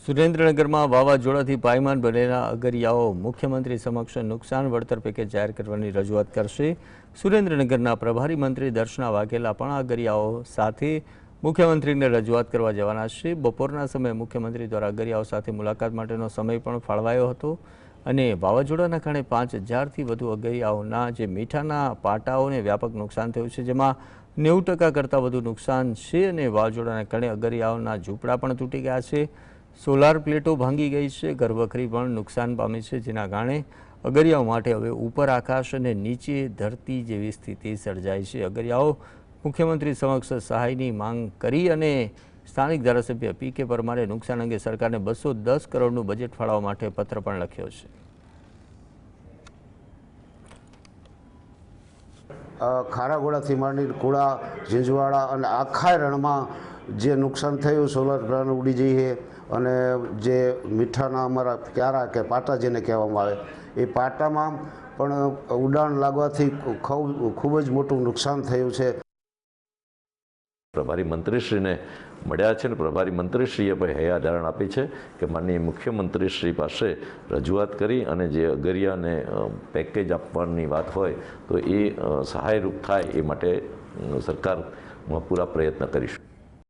સુરેન્દ્રનગરમાં વાવાઝોડાથી પાયમાન બનેલા અગરિયાઓ મુખ્યમંત્રી સમક્ષ નુકસાન વળતર પેકેજ જાહેર કરવાની રજૂઆત કરશે। સુરેન્દ્રનગરના પ્રભારી મંત્રી દર્શના વાઘેલા પણ અગરિયાઓ સાથે મુખ્યમંત્રીને રજૂઆત કરવા જવાના છે। બપોરના સમયે મુખ્યમંત્રી દ્વારા અગરિયાઓ સાથે મુલાકાત માટેનો સમય પણ ફાળવાયો હતો અને વાવાઝોડાના કારણે 5000થી વધુ અગરિયાઓના જે મીઠાના પાટાઓને વ્યાપક નુકસાન થયું છે, જેમાં 90% કરતાં વધુ નુકસાન છે અને વાવાઝોડાના કારણે અગરિયાઓના ઝૂંપડા પણ તૂટી ગયા છે। સોલાર પ્લેટો ભાંગી ગઈ છે, ઘરવખરી પણ નુકસાન પામી છે, જેના કારણે અગરિયાઓ માટે હવે ઉપર આકાશ અને નીચે ધરતી જેવી સ્થિતિ સર્જાઈ છે। અગરિયાઓ મુખ્યમંત્રી સમક્ષ સહાયની માંગ કરી અને સ્થાનિક ધારાસભ્ય પી.કે. પરમારે નુકસાન અંગે સરકારને 210 કરોડનું બજેટ ફાળવવા માટે પત્ર પણ લખ્યો છે। ખારાગોળાથી માંડી કુડા, ઝીંઝવાડા અને આખા રણમાં જે નુકસાન થયું, સોલાર પ્લાન્ટ ઉડી જઈ છે અને જે મીઠાના અમારા ક્યારા કે પાટા જેને કહેવામાં આવે, એ પાટામાં પણ ઉડાન લાગવાથી ખૂબ જ મોટું નુકસાન થયું છે। પ્રભારી મંત્રીશ્રીને મળ્યા છે અને પ્રભારી મંત્રીશ્રીએ પણ હૈયાધારણ આપી છે કે માનનીય મુખ્યમંત્રીશ્રી પાસે રજૂઆત કરી અને જે અગરિયાને પેકેજ આપવાની વાત હોય તો એ સહાયરૂપ થાય એ માટે સરકારમાં પૂરા પ્રયત્ન કરીશું।